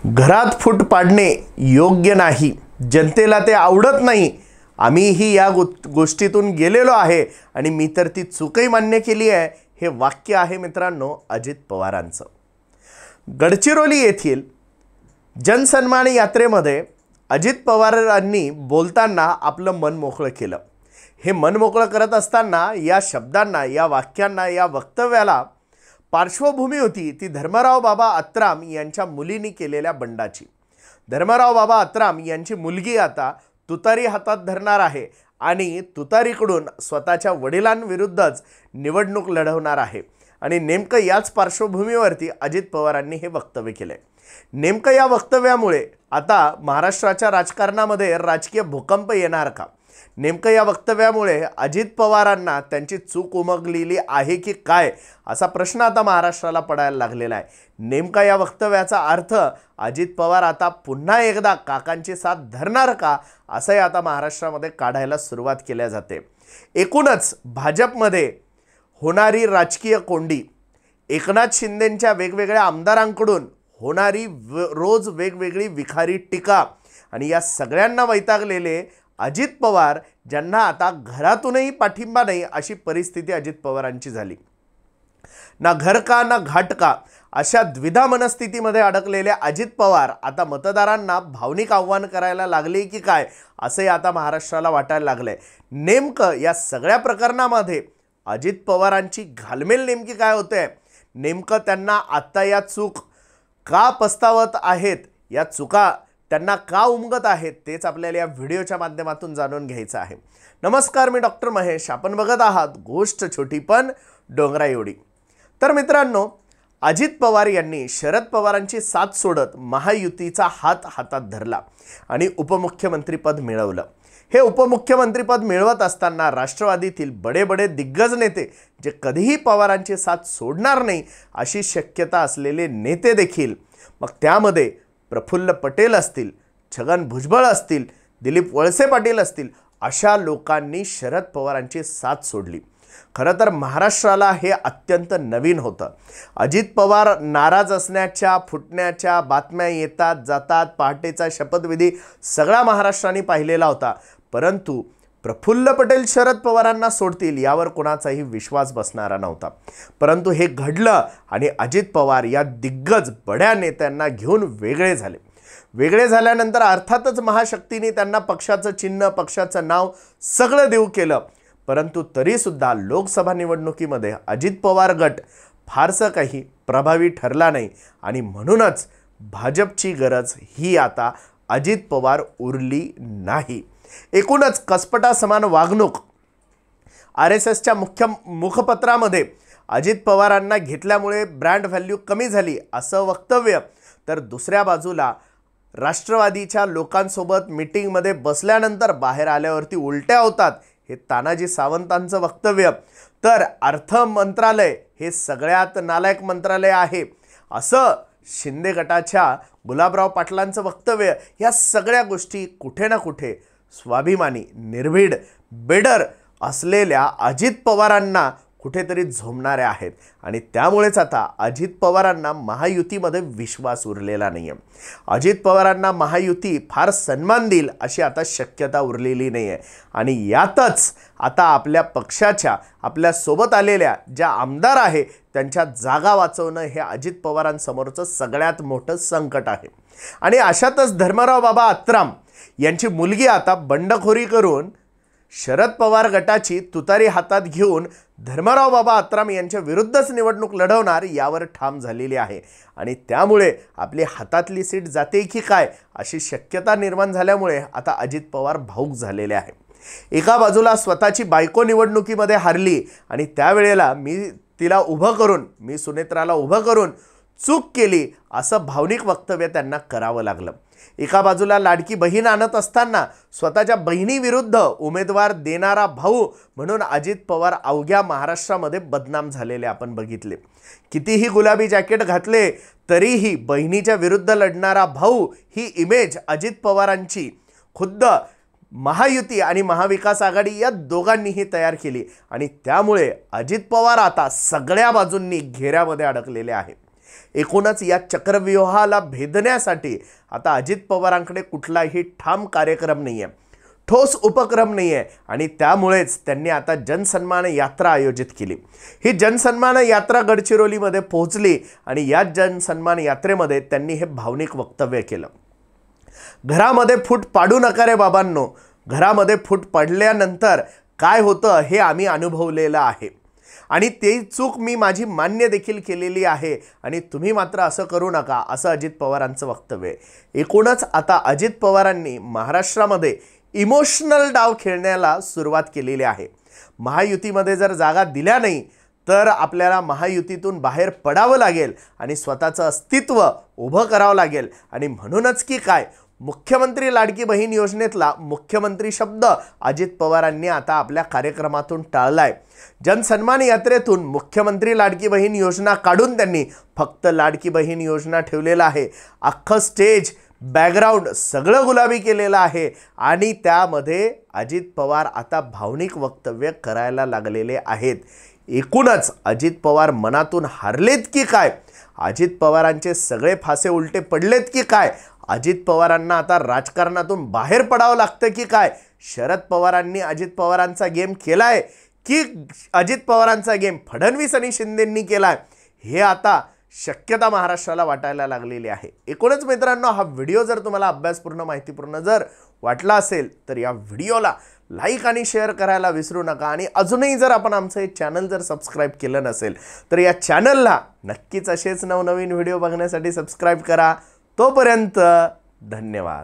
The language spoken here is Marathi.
घरात फूट पाडणे योग्य नाही, जनतेला ते आवडत नाही। आम्हीही या गोष्टीतून गेलेलो आहे आणि मी तर ती चूकही मान्य केली आहे। हे वाक्य आहे मित्रांनो अजित पवारांचं। गडचिरोली येथील जनसन्मान यात्रेमध्ये अजित पवारांनी बोलताना आपलं मन मोकळं केलं। हे मन मोकळं करत असताना या शब्दांना, या वाक्यांना, या वक्तव्याला पार्श्वभूमी होती ती धर्मराव बाबा अत्राम यांच्या मुलींनी केलेल्या बंडाची। धर्मराव बाबा अत्राम यांची मुलगी आता तुतारी हातात धरणार आहे आणि तुतारीकडून स्वतःच्या वडिलांविरुद्धच निवडणूक लढवणार आहे आणि नेमकं याच पार्श्वभूमीवरती अजित पवारांनी हे वक्तव्य केले। नेमकं या वक्तव्यामुळे आता महाराष्ट्राच्या राजकारणामध्ये राजकीय भूकंप येणार का? नेमकं या वक्तव्यामुळे अजित पवारांना त्यांची चूक उमगलेली आहे की काय असा प्रश्न आता महाराष्ट्राला पडायला लागलेला आहे। नेमका या वक्तव्याचा अर्थ अजित पवार आता पुन्हा एकदा काकांची साथ धरणार का असंही आता महाराष्ट्रामध्ये काढायला सुरुवात केल्या जाते। एकूणच भाजपमध्ये होणारी राजकीय कोंडी, एकनाथ शिंदेंच्या वेगवेगळ्या आमदारांकडून होणारी रोज वेगवेगळी विखारी टीका आणि या सगळ्यांना वैतागलेले अजित पवार, ज्यांना आता घरातूनही पाठिंबा नाही अशी परिस्थिती अजित पवारांची झाली। ना घर का ना घाट का अशा द्विधा मनस्थितीमध्ये अडकलेले अजित पवार आता मतदारांना भावनिक आव्हान करायला लागले की काय असंही आता महाराष्ट्राला वाटायला लागलंय। नेमकं या सगळ्या प्रकरणामध्ये अजित पवारांची घालमेल नेमकी काय होते, नेमकं त्यांना आता या चूक का पस्तावत आहेत, या चुका त्यांना का उमगत आहेत, तेच आपल्याला या व्हिडिओच्या माध्यमातून जाणून घ्यायचं आहे। नमस्कार, मी डॉक्टर महेश, आपण बघत आहात गोष्ट छोटी पण डोंगरा एवढी। तर मित्रांनो, अजित पवार यांनी शरद पवारांची साथ सोडत महायुतीचा हात हातात धरला आणि उपमुख्यमंत्रीपद मिळवलं। हे उपमुख्यमंत्रीपद मिळवत असताना राष्ट्रवादीतील बडे दिग्गज नेते, जे कधीही पवारांची साथ सोडणार नाही अशी शक्यता असलेले नेते देखील, मग त्यामध्ये प्रफुल्ल पटेल असतील, छगन भुजबळ असतील, दिलीप वळसे पाटील असतील, अशा लोकांनी शरद पवारांची साथ सोडली। खरं तर महाराष्ट्राला हे अत्यंत नवीन होतं। अजित पवार नाराज असण्याच्या, फुटण्याच्या बातम्या येतात जातात, पहाटेचा शपथविधी सगळा महाराष्ट्राने पाहिलेला होता, परंतु प्रफुल्ल पटेल शरद पवारांना सोडतील यावर कोणाचाही विश्वास बसणारा नव्हता। परंतु हे घडलं आणि अजित पवार या दिग्गज बड्या नेत्यांना घेऊन वेगळे झाले। वेगळे झाल्यानंतर अर्थातच महाशक्तीने त्यांना पक्षाचं चिन्ह, पक्षाचं नाव सगळं देऊ केलं, परंतु तरीसुद्धा लोकसभा निवडणुकीमध्ये अजित पवार गट फारसं काही प्रभावी ठरला नाही आणि म्हणूनच भाजपची गरज ही आता अजित पवार उरली नाही। एकूणच कसपटा समान वागणूक, RSSच्या मुखपत्रामध्ये अजित पवारांना घेतल्यामुळे ब्रँड व्हॅल्यू कमी झाली असं वक्तव्य, तर दुसऱ्या बाजूला राष्ट्रवादीच्या लोकांसोबत मीटिंगमध्ये बसल्यानंतर बाहेर आल्यावरती उलट्या होतात हे तानाजी सावंतांचं वक्तव्य, तर अर्थ मंत्रालय हे सगळ्यात नालायक मंत्रालय आहे असं शिंदे गटाच्या गुलाबराव पाटलांचं वक्तव्य, या सगळ्या गोष्टी कुठे ना कुठे स्वाभिमानी, निर्भीड, बेडर असलेल्या अजित पवारांना कुठेतरी झोमणाऱ्या आहेत आणि त्यामुळेच आता अजित पवारांना महायुतीमध्ये विश्वास उरलेला नाही आहे। अजित पवारांना महायुती फार सन्मान देईल अशी आता शक्यता उरलेली नाही आहे आणि यातच आता आपल्या पक्षाच्या, आपल्या सोबत आलेल्या ज्या आमदार आहे त्यांच्या जागा वाचवणं हे अजित पवारांसमोरचं सगळ्यात मोठं संकट आहे। आणि अशातच धर्मराव बाबा अत्राम यांची मुलगी आता बंडखोरी करून शरद पवार गटाची तुतारी हातात घेऊन धर्मराव बाबा अत्राम यांच्या विरुद्धच निवडणूक लढवणार यावर ठाम झालेली आहे आणि त्यामुळे आपली हातातली सीट जाते की काय अशी शक्यता निर्माण झाल्यामुळे आता अजित पवार भाऊक झालेले आहे। एका बाजूला स्वतःची बायको निवडणुकीमध्ये हारली आणि त्यावेळेला मी तिला उभं करून, मी सुनेत्राला उभं करून चूक केली असं भावनिक वक्तव्य त्यांना करावं लागलं। एका बाजूला लाडकी बहीण आणत असताना स्वतःच्या बहिणीविरुद्ध उमेदवार देणारा भाऊ म्हणून अजित पवार अवघ्या महाराष्ट्रामध्ये बदनाम झालेले आपण बघितले। कितीही गुलाबी जॅकेट घातले तरीही बहिणीच्या विरुद्ध लढणारा भाऊ ही इमेज अजित पवारांची खुद्द महायुती आणि महाविकास आघाडी या दोघांनीही तयार केली आणि त्यामुळे अजित पवार आता सगळ्या बाजूंनी घेऱ्यामध्ये अडकलेले आहे। एकूणच या चक्रव्यूहाला भेदण्यासाठी आता अजित पवारांकडे कुठलाही ठाम कार्यक्रम नाही आहे, ठोस उपक्रम नाही आहे आणि त्यामुळेच त्यांनी आता जनसन्मान यात्रा आयोजित केली। ही जनसन्मान यात्रा गडचिरोलीमध्ये पोहोचली आणि या जनसन्मान यात्रेमध्ये त्यांनी हे भावनिक वक्तव्य केलं। घरामध्ये फूट पाडू नका रे बाबांनो, घरामध्ये फूट पडल्यानंतर काय होतं हे आम्ही अनुभवलेलं आहे आणि ते चूक मी माझी मान्य देखील केलेली आहे आणि तुम्ही मात्र असं करू नका, असं अजित पवारांचं वक्तव्य आहे। एकूणच आता अजित पवारांनी महाराष्ट्रामध्ये इमोशनल डाव खेळण्याला सुरुवात केलेली आहे। महायुतीमध्ये जर जागा दिल्या नाही तर आपल्याला महायुतीतून बाहेर पडावं लागेल आणि स्वतःचं अस्तित्व उभं करावं लागेल आणि म्हणूनच की काय, मुख्यमंत्री लाडकी बहीण योजनेतला मुख्यमंत्री शब्द अजित पवारांनी आता आपल्या कार्यक्रमातून टाळलाय। जनसन्मान यात्रेतून मुख्यमंत्री लाडकी बहीण योजना काढून त्यांनी फक्त लाडकी बहीण योजना ठेवलेला आहे। अख्खं स्टेज बॅकग्राऊंड सगळं गुलाबी केलेलं आहे आणि त्यामध्ये अजित पवार आता भावनिक वक्तव्य करायला लागलेले आहेत। एकूणच अजित पवार मनातून हारलेत की काय, अजित पवारांचे सगळे फासे उलटे पडलेत की काय, अजित पवारांना आता राजकारणातून बाहेर पडावं लागतं की काय, शरद पवारांनी अजित पवारांचा गेम केलाय की अजित पवारांचा गेम फडणवीस आणि शिंदेंनी केलाय, हे आता शक्यता महाराष्ट्राला वाटायला लागलेली आहे। एकूणच मित्रांनो, हा व्हिडिओ जर तुम्हाला अभ्यासपूर्ण माहितीपूर्ण जर वाटला असेल तर या व्हिडिओला लाईक आणि शेअर करायला विसरू नका आणि अजूनही जर आपण आमचं हे चॅनल जर सबस्क्राईब केलं नसेल तर या चॅनलला नक्कीच असेच नवनवीन व्हिडिओ बघण्यासाठी सबस्क्राईब करा। तोपर्यंत धन्यवाद।